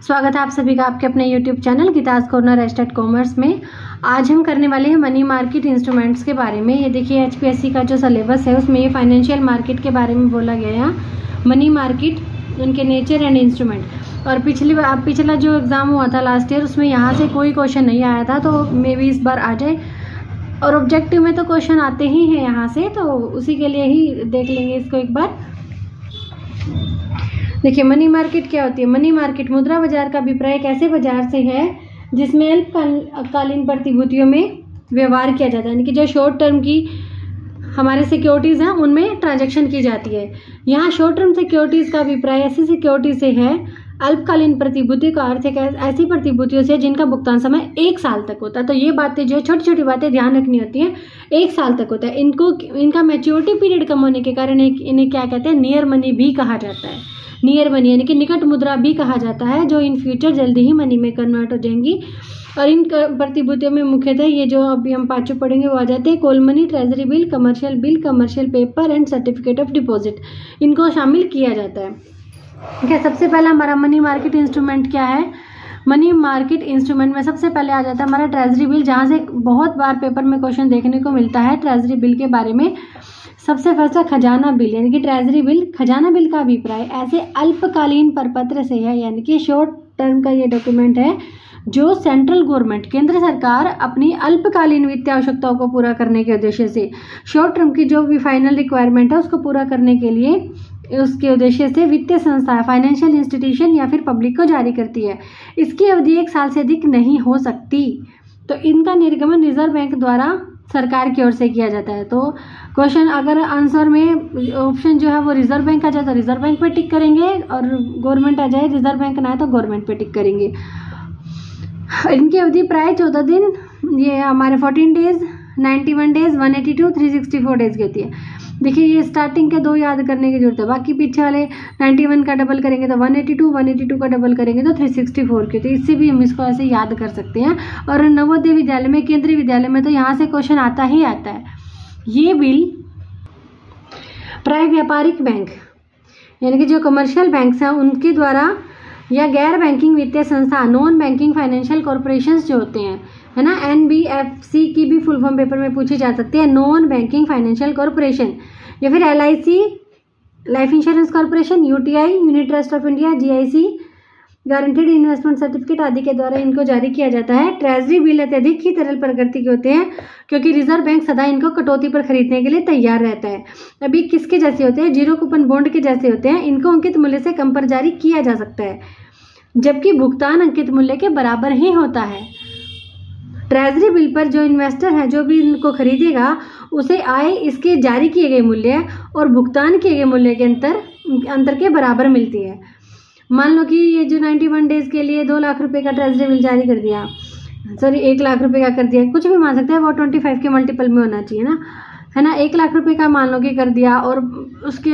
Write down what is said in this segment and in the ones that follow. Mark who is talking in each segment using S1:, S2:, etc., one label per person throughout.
S1: स्वागत है आप सभी का आपके अपने YouTube channel Geeta's corner estate commerce में। आज हम करने वाले हैं मनी मार्केट इंस्ट्रूमेंट्स के बारे में। ये देखिए HPSC का जो सिलेबस है उसमें ये फाइनेंशियल मार्केट के बारे में बोला गया है। मनी मार्केट, उनके नेचर एंड इंस्ट्रूमेंट। और पिछला जो एग्ज़ाम हुआ था लास्ट ईयर उसमें यहाँ से कोई क्वेश्चन नहीं आया था, तो मे बी इस बार आ जाए। और ऑब्जेक्टिव में तो क्वेश्चन आते ही हैं यहाँ से, तो उसी के लिए ही देख लेंगे इसको एक बार। देखिए मनी मार्केट क्या होती है। मनी मार्केट मुद्रा बाजार का अभिप्राय एक ऐसे बाजार से है जिसमें अल्पकालीन प्रतिभूतियों में व्यवहार किया जाता है, यानी कि जो शॉर्ट टर्म की हमारे सिक्योरिटीज़ हैं उनमें ट्रांजैक्शन की जाती है। यहाँ शॉर्ट टर्म सिक्योरिटीज़ का अभिप्राय ऐसी सिक्योरिटी से है। अल्पकालीन प्रतिभूति का अर्थ है ऐसी प्रतिभूतियों से जिनका भुगतान समय 1 साल तक होता है। तो ये बातें जो छोटी छोटी बातें ध्यान रखनी होती हैं। 1 साल तक होता है। इनका मैच्योरिटी पीरियड कम होने के कारण इन्हें क्या कहते हैं, नियर मनी भी कहा जाता है। नियर मनी यानी कि निकट मुद्रा भी कहा जाता है, जो इन फ्यूचर जल्दी ही मनी में कन्वर्ट हो जाएंगी। और इन प्रतिभूतियों में मुख्यतः ये जो अभी हम पांचों पढ़ेंगे वो आ जाते हैं। Call money, treasury bill, commercial paper and certificate of deposit, इनको शामिल किया जाता है। ठीक है, सबसे पहला हमारा मनी मार्केट इंस्ट्रूमेंट क्या है। मनी मार्केट इंस्ट्रूमेंट में सबसे पहले आ जाता है हमारा ट्रेजरी बिल, जहाँ से बहुत बार पेपर में क्वेश्चन देखने को मिलता है ट्रेजरी बिल के बारे में। सबसे फर्स्ट है खजाना बिल, यानी कि ट्रेजरी बिल। खजाना बिल का अभिप्राय ऐसे अल्पकालीन प्रपत्र से है, यानी कि शॉर्ट टर्म का ये डॉक्यूमेंट है जो सेंट्रल गवर्नमेंट, केंद्र सरकार अपनी अल्पकालीन वित्तीय आवश्यकताओं को पूरा करने के उद्देश्य से, शॉर्ट टर्म की जो भी फाइनल रिक्वायरमेंट है उसको पूरा करने के लिए, उसके उद्देश्य से वित्तीय संस्था, फाइनेंशियल इंस्टीट्यूशन या फिर पब्लिक को जारी करती है। इसकी अवधि 1 साल से अधिक नहीं हो सकती। तो इनका निर्गमन रिजर्व बैंक द्वारा सरकार की ओर से किया जाता है। तो क्वेश्चन अगर आंसर में ऑप्शन जो है वो रिजर्व बैंक आ जाए तो रिजर्व बैंक पे टिक करेंगे, और गवर्नमेंट आ जाए, रिजर्व बैंक ना आए तो गवर्नमेंट पे टिक करेंगे। इनकी अवधि प्राय 14 दिन, ये हमारे 14 डेज, 91 डेज, 182, 364 डेज की होती है। देखिए ये स्टार्टिंग के 2 याद करने की जरूरत है, बाकी पीछे वाले 91 का डबल करेंगे तो 182 का डबल करेंगे तो 364 की, तो इससे भी हम इसको ऐसे याद कर सकते हैं। और नवोदय विद्यालय में, केंद्रीय विद्यालय में तो यहाँ से क्वेश्चन आता ही आता है। ये बिल प्राय व्यापारिक बैंक, यानी कि जो कमर्शियल बैंक्स हैं उनके द्वारा, या गैर बैंकिंग वित्तीय संस्था, नॉन बैंकिंग फाइनेंशियल कॉर्पोरेशंस जो होते हैं, है ना, NBFC की भी फुल फॉर्म पेपर में पूछी जा सकती है, नॉन बैंकिंग फाइनेंशियल कॉर्पोरेशन, या फिर LIC, life insurance corporation, UTI, unit trust of India, GIC, guaranteed investment certificate आदि के द्वारा इनको जारी किया जाता है। ट्रेजरी बिल अत्यधिक ही तरल प्रकृति के होते हैं, क्योंकि रिजर्व बैंक सदा इनको कटौती पर खरीदने के लिए तैयार रहता है। अभी किसके जैसे होते हैं, जीरो कूपन बॉन्ड के जैसे होते हैं। इनको अंकित मूल्य से कम पर जारी किया जा सकता है, जबकि भुगतान अंकित मूल्य के बराबर ही होता है। ट्रेजरी बिल पर जो इन्वेस्टर है, जो भी इनको खरीदेगा, उसे आय इसके जारी किए गए मूल्य और भुगतान किए गए मूल्य के अंतर के बराबर मिलती है। मान लो कि ये जो 91 डेज के लिए 2 लाख रुपए का ट्रेजरी बिल जारी कर दिया, सॉरी 1 लाख रुपए का कर दिया, कुछ भी मान सकते हैं, वो 25 के मल्टीपल में होना चाहिए ना, है ना। 1 लाख रुपए का मान लो कि कर दिया, और उसके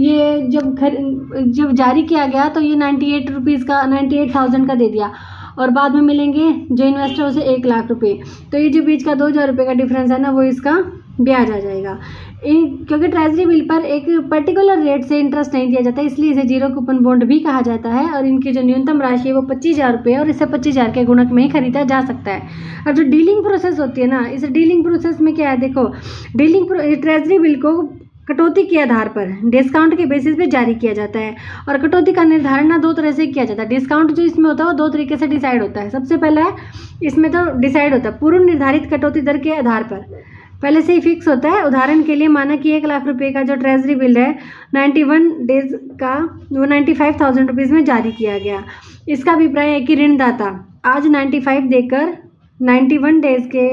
S1: ये जब जारी किया गया तो ये 98,000 का दे दिया, और बाद में मिलेंगे जो इन्वेस्टर उसे 1 लाख रुपए। तो ये जो बीच का 2,000 रुपये का डिफरेंस है ना, वो इसका ब्याज आ जाएगा। क्योंकि ट्रेजरी बिल पर एक पर्टिकुलर रेट से इंटरेस्ट नहीं दिया जाता, इसलिए इसे जीरो कूपन बॉन्ड भी कहा जाता है। और इनकी जो न्यूनतम राशि है वो 25,000 रुपये, और इसे 25,000 के गुणक में ही खरीदा जा सकता है। अब जो डीलिंग प्रोसेस होती है ना, इस डीलिंग प्रोसेस में क्या है, देखो ट्रेजरी बिल को कटौती के आधार पर, डिस्काउंट के बेसिस पे जारी किया जाता है। और कटौती का निर्धारण ना 2 तरह से किया जाता है। डिस्काउंट जो इसमें होता है वो 2 तरीके से डिसाइड होता है। सबसे पहला है, इसमें तो डिसाइड होता है पूर्व निर्धारित कटौती दर के आधार पर, पहले से ही फिक्स होता है। उदाहरण के लिए माना कि 1 लाख रुपए का जो ट्रेजरी बिल है 91 डेज का, वो 95,000 रुपीज़ में जारी किया गया। इसका अभिप्राय है कि ऋणदाता आज 95 देकर 91 डेज के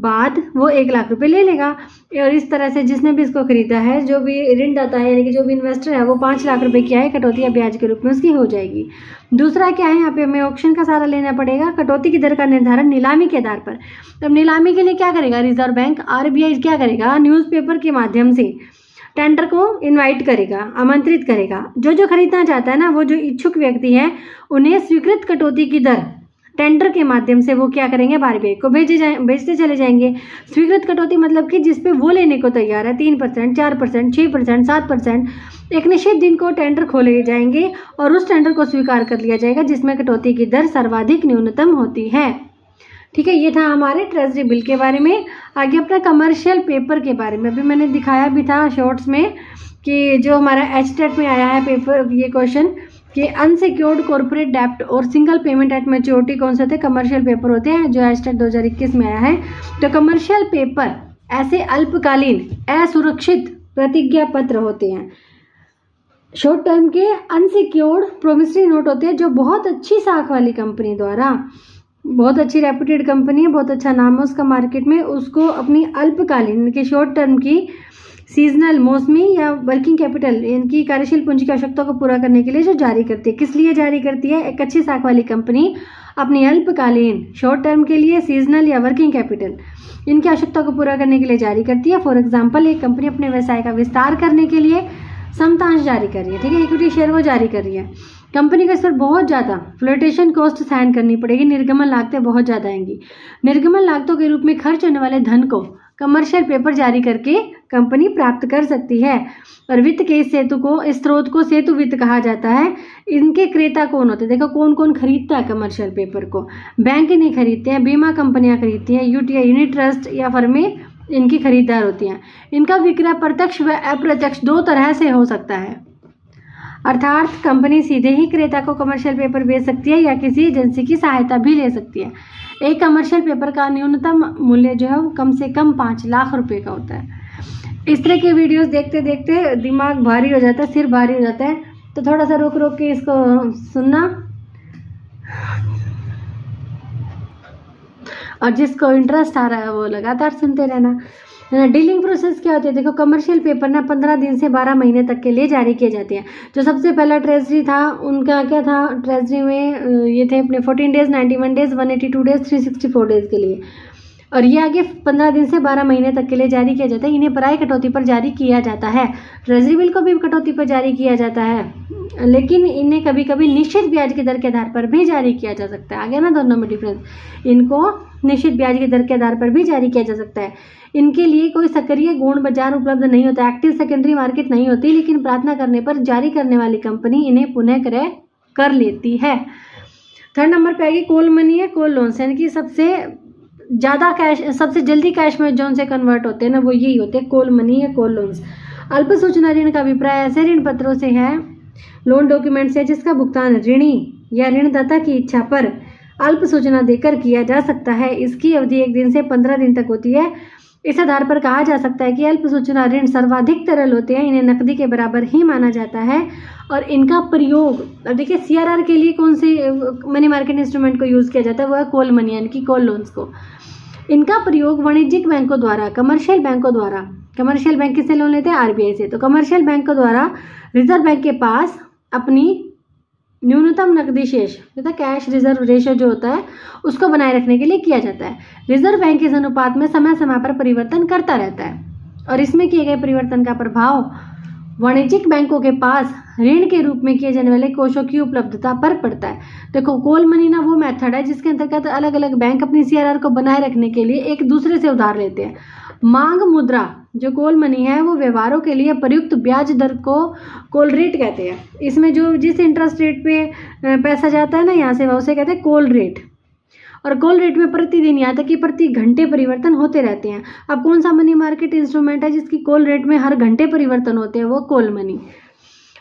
S1: बाद वो 1 लाख रुपए ले लेगा। और इस तरह से जिसने भी इसको खरीदा है, जो भी ऋणदाता है, यानी कि जो भी इन्वेस्टर है, वो 5 लाख रुपए की आय कटौती या ब्याज के रूप में उसकी हो जाएगी। दूसरा क्या है, यहाँ पे हमें ऑप्शन का सहारा लेना पड़ेगा। कटौती की दर का निर्धारण नीलामी के आधार पर। अब नीलामी के लिए क्या करेगा रिजर्व बैंक, RBI क्या करेगा, न्यूज़पेपर के माध्यम से टेंडर को इनवाइट करेगा, आमंत्रित करेगा। जो खरीदना चाहता है ना, वो जो इच्छुक व्यक्ति है, उन्हें स्वीकृत कटौती की दर टेंडर के माध्यम से वो क्या करेंगे, आरबीआई को भेजते चले जाएंगे। स्वीकृत कटौती मतलब कि जिसपे वो लेने को तैयार है 3%, 4%, 6%, 7%, एक निश्चित दिन को टेंडर खोले जाएंगे और उस टेंडर को स्वीकार कर लिया जाएगा जिसमें कटौती की दर सर्वाधिक न्यूनतम होती है। ठीक है, ये था हमारे ट्रेजरी बिल के बारे में। आगे अपना कमर्शियल पेपर के बारे में अभी मैंने दिखाया भी था शॉर्ट्स में कि जो हमारा एचटेट में आया है पेपर, ये क्वेश्चन कि अनसिक्योर्ड कॉर्पोरेट डेब्ट और सिंगल पेमेंट एट मैच्योरिटी कौन से होते हैं, कमर्शियल पेपर होते हैं, जो एचटेट 2021 में आया है। तो कमर्शियल पेपर ऐसे अल्पकालीन असुरक्षित प्रतिज्ञा पत्र होते हैं, शॉर्ट टर्म के अनसिक्योर्ड प्रोमिसरी नोट होते हैं, जो बहुत अच्छी साख वाली कंपनी द्वारा, बहुत अच्छी रेप्यूटेड कंपनी है, बहुत अच्छा नाम है उसका मार्केट में, उसको अपनी अल्पकालीन के शॉर्ट टर्म की सीजनल, मौसमी या वर्किंग कैपिटल, इनकी कार्यशील पूंजी की आवश्यकता को पूरा करने के लिए जो जारी करती है। किस लिए जारी करती है? एक अच्छी साख वाली कंपनी अपनी अल्पकालीन शॉर्ट टर्म के लिए सीजनल या वर्किंग कैपिटल इनकी आवश्यकता को पूरा करने के लिए जारी करती है। फॉर एग्जाम्पल, एक कंपनी अपने व्यवसाय का विस्तार करने के लिए समतांश जारी कर रही है, ठीक है, इक्विटी शेयर वो जारी कर रही है। कंपनी को इस पर बहुत ज़्यादा फ्लोटेशन कॉस्ट सहन करनी पड़ेगी, निर्गमन लागतें बहुत ज़्यादा आएंगी। निर्गमन लागतों के रूप में खर्च होने वाले धन को कमर्शियल पेपर जारी करके कंपनी प्राप्त कर सकती है। और वित्त के इस स्रोत को सेतु वित्त कहा जाता है। इनके क्रेता कौन होते हैं? देखो कौन कौन खरीदता है कमर्शियल पेपर को। बैंक नहीं खरीदते हैं, बीमा कंपनियां खरीदती हैं, यूटीआई यूनिट ट्रस्ट या फर्में इनकी खरीदार होती हैं। इनका विक्रय प्रत्यक्ष व अप्रत्यक्ष दो तरह से हो सकता है, अर्थात कंपनी सीधे ही क्रेता को कमर्शियल पेपर बेच सकती है या किसी एजेंसी की सहायता भी ले सकती है। एक कमर्शियल पेपर का न्यूनतम मूल्य जो है वो कम से कम 5 लाख रुपए का होता है। इस तरह के वीडियोस देखते देखते दिमाग भारी हो जाता है, सिर भारी हो जाता है, तो थोड़ा सा रोक रोक के इसको सुनना और जिसको इंटरेस्ट आ रहा है वो लगातार सुनते रहना। डीलिंग प्रोसेस क्या होती है? देखो कमर्शियल पेपर ना 15 दिन से 12 महीने तक के लिए जारी किए जाते हैं। जो सबसे पहला ट्रेजरी था उनका क्या था? ट्रेजरी में ये थे अपने 14 डेज, 91 डेज, 182 डेज, 364 डेज के लिए, और ये आगे 15 दिन से 12 महीने तक के लिए जारी किया जाता है। इन्हें पराई कटौती पर जारी किया जाता है। ट्रेजरी बिल को भी कटौती पर जारी किया जाता है, लेकिन इन्हें कभी कभी निश्चित ब्याज की दर के आधार पर भी जारी किया जा सकता है। आगे ना दोनों में डिफरेंस, इनको निश्चित ब्याज की दर के आधार पर भी जारी किया जा सकता है। इनके लिए कोई सक्रिय गौण बाजार उपलब्ध नहीं होता, एक्टिव सेकेंडरी मार्केट नहीं होती, लेकिन प्रार्थना करने पर जारी करने वाली कंपनी इन्हें पुनः क्रय कर लेती है। थर्ड नंबर पे आएगी कॉल मनी है, कॉल लोन्स, यानी कि सबसे ज़्यादा कैश, सबसे जल्दी कैश में जो से कन्वर्ट होते हैं ना वो यही होते हैं, कॉल मनी या कॉल लोन्स। अल्प सूचना ऋण का अभिप्राय ऐसे ऋण पत्रों से है, लोन डॉक्यूमेंट से, जिसका भुगतान ऋणी या ऋणदाता की इच्छा पर अल्प सूचना देकर किया जा सकता है। इसकी अवधि 1 दिन से 15 दिन तक होती है। इस आधार पर कहा जा सकता है कि अल्प सूचना ऋण सर्वाधिक तरल होते हैं, इन्हें नकदी के बराबर ही माना जाता है और इनका प्रयोग, अब देखिए सीआरआर के लिए कौन से मनी मार्केट इंस्ट्रूमेंट को यूज़ किया जाता है, वो है कॉल मनी यानी कि कॉल लोन्स को। इनका प्रयोग वाणिज्यिक बैंकों द्वारा, कमर्शियल बैंकों द्वारा, कमर्शियल बैंक किससे लोन लेते हैं? आरबीआई से, तो कमर्शियल बैंकों द्वारा रिजर्व बैंक के पास अपनी न्यूनतम नकदी शेष तथा कैश रिजर्व रेशियो जो होता है उसको बनाए रखने के लिए किया जाता है। रिजर्व बैंक इस अनुपात में समय समय पर परिवर्तन करता रहता है और इसमें किए गए परिवर्तन का प्रभाव वाणिज्यिक बैंकों के पास ऋण के रूप में किए जाने वाले कोषों की उपलब्धता पर पड़ता है। देखो कॉल मनी ना वो मेथड है जिसके अंतर्गत अलग अलग बैंक अपनी सीआरआर को बनाए रखने के लिए एक दूसरे से उधार लेते हैं। मांग मुद्रा जो कॉल मनी है वो व्यवहारों के लिए प्रयुक्त ब्याज दर को कॉल रेट कहते हैं। इसमें जो जिस इंटरेस्ट रेट पे पैसा जाता है ना यहाँ से, वह उसे कहते हैं कॉल रेट। और कॉल रेट में प्रतिदिन यहाँ तक कि प्रति घंटे परिवर्तन होते रहते हैं। अब कौन सा मनी मार्केट इंस्ट्रूमेंट है जिसकी कॉल रेट में हर घंटे परिवर्तन होते हैं? वो कॉल मनी।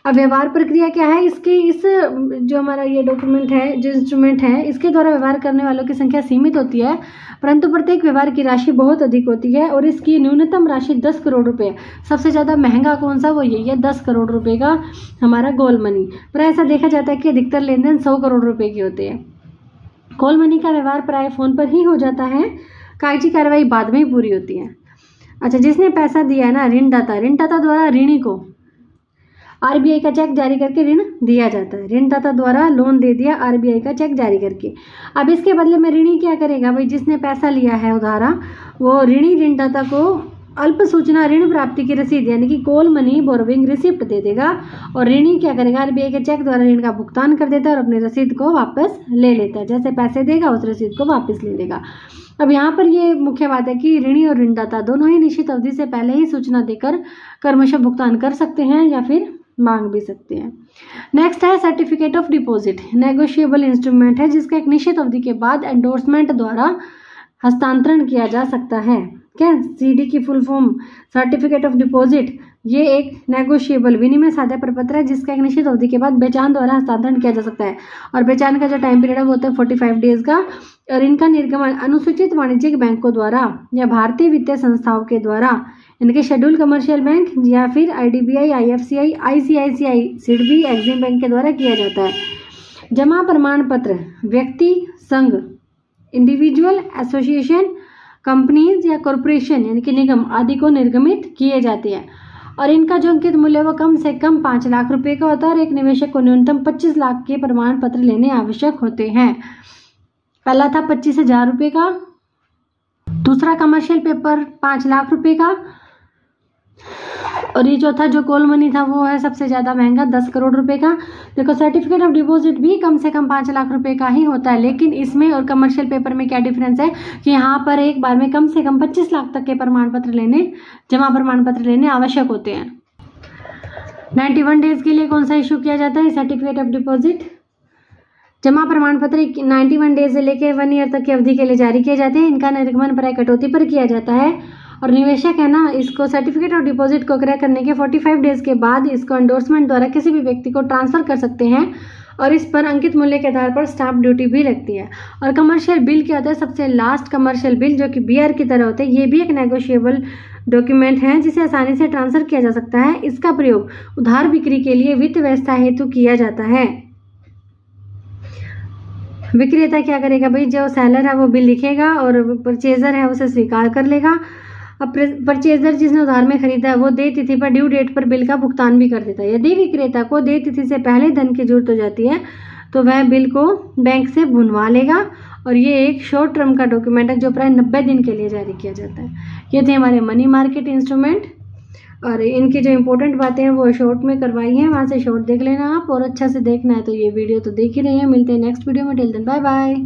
S1: अब व्यवहार प्रक्रिया क्या है इसकी? इस जो हमारा ये डॉक्यूमेंट है, जो इंस्ट्रूमेंट है, इसके द्वारा व्यवहार करने वालों की संख्या सीमित होती है, परंतु प्रत्येक व्यवहार की राशि बहुत अधिक होती है और इसकी न्यूनतम राशि 10 करोड़ रुपए। सबसे ज़्यादा महंगा कौन सा? वो यही है, 10 करोड़ रुपए का हमारा कॉल मनी। पर ऐसा देखा जाता है कि अधिकतर लेन देन 100 करोड़ रुपए के होते हैं। कॉल मनी का व्यवहार प्राय फोन पर ही हो जाता है, कागजी कार्रवाई बाद में ही पूरी होती है। अच्छा, जिसने पैसा दिया है ना, ऋणदाता, ऋणदाता द्वारा ऋणी को आरबीआई का चेक जारी करके ऋण दिया जाता है। ऋणदाता द्वारा लोन दे दिया आरबीआई का चेक जारी करके। अब इसके बदले में ऋणी क्या करेगा? भाई जिसने पैसा लिया है उधारा, वो ऋणी ऋणदाता को अल्प सूचना ऋण प्राप्ति की रसीद यानी कि कॉल मनी बोरोविंग रिसिप्ट दे देगा और ऋणी क्या करेगा, आरबीआई के चेक द्वारा ऋण का भुगतान कर देता है और अपनी रसीद को वापस ले लेता है। जैसे पैसे देगा उस रसीद को वापस ले लेगा। अब यहाँ पर ये मुख्य बात है कि ऋणी और ऋणदाता दोनों ही निश्चित अवधि से पहले ही सूचना देकर क्रमशः भुगतान कर सकते हैं या फिर मांग भी सकते हैं। नेक्स्ट है certificate of deposit. Negotiable instrument है जिसका एक निश्चित अवधि के बाद एंडोर्समेंट द्वारा हस्तांतरण किया जा सकता है। क्या सीडी की full form certificate of deposit, ये एक नेगोशिएबल विनिमय साध्य प्रपत्र है जिसका एक निश्चित अवधि के बाद बेचान द्वारा हस्तांतरण किया जा सकता है और बेचान का जो टाइम पीरियड है वो होता है 45 डेज का और इनका निर्गमन अनुसूचित वाणिज्यिक बैंकों द्वारा या भारतीय वित्तीय संस्थाओं के द्वारा, इनके शेड्यूल कमर्शियल बैंक या फिर IDBI, IFCI, ICICI, SIDBI, Exim bank के द्वारा किया जाता है। जमा प्रमाण पत्र व्यक्ति, संघ, इंडिविजुअल, एसोसिएशन, कंपनीज या कॉरपोरेशन यानी कि निगम आदि को निर्गमित किए जाते हैं और इनका जो अंकित मूल्य वो कम से कम 5 लाख रुपए का होता है और एक निवेशक को न्यूनतम 25 लाख के प्रमाण पत्र लेने आवश्यक होते हैं। पहला था 25,000 रुपये का, दूसरा कमर्शियल पेपर 5 लाख रुपए का और ये चौथा जो कॉल मनी था वो है सबसे ज़्यादा महंगा 10 करोड़ रुपए का। देखो सर्टिफिकेट ऑफ डिपॉजिट भी कम से कम 5 लाख रुपए का ही होता है, लेकिन इसमें और कमर्शियल पेपर में क्या डिफरेंस है कि यहाँ पर एक बार में कम से कम 25 लाख तक के प्रमाण पत्र लेने, जमा प्रमाण पत्र लेने आवश्यक होते हैं। 91 डेज के लिए कौन सा इशू किया जाता है सर्टिफिकेट ऑफ डिपॉजिट? जमा प्रमाण पत्र 91 डेज से लेकर 1 ईयर तक की अवधि के लिए जारी किए जाते हैं। इनका निर्गमन प्राय कटौती पर किया जाता है और निवेशक है ना, इसको सर्टिफिकेट ऑफ डिपॉजिट को क्रय करने के 45 डेज के बाद इसको एंडोर्समेंट द्वारा किसी भी व्यक्ति को ट्रांसफर कर सकते हैं और इस पर अंकित मूल्य के आधार पर स्टाम्प ड्यूटी भी लगती है। और कमर्शियल बिल क्या होता है, सबसे लास्ट कमर्शियल बिल जो कि बीआर की तरह होते हैं, ये भी एक नेगोशिएबल डॉक्यूमेंट है जिसे आसानी से ट्रांसफर किया जा सकता है। इसका प्रयोग उधार बिक्री के लिए वित्त व्यवस्था हेतु किया जाता है। विक्रेता क्या करेगा भाई, जो सेलर है वो बिल लिखेगा और परचेजर है उसे स्वीकार कर लेगा। अब परचेजर जिसने उधार में खरीदा है वो देय तिथि पर ड्यू डेट पर बिल का भुगतान भी कर देता है। यदि विक्रेता को देय तिथि से पहले धन की जरूरत हो जाती है तो वह बिल को बैंक से भुनवा लेगा और ये एक शॉर्ट टर्म का डॉक्यूमेंट है जो प्राय 90 दिन के लिए जारी किया जाता है। ये थे हमारे मनी मार्केट इंस्ट्रूमेंट और इनकी जो इंपॉर्टेंट बातें हैं वो शॉर्ट में करवाई हैं, वहाँ से शॉर्ट देख लेना आप और अच्छा से देखना है तो ये वीडियो तो देख ही रहे हैं। मिलते हैं नेक्स्ट वीडियो में, टिल देन बाय बाय।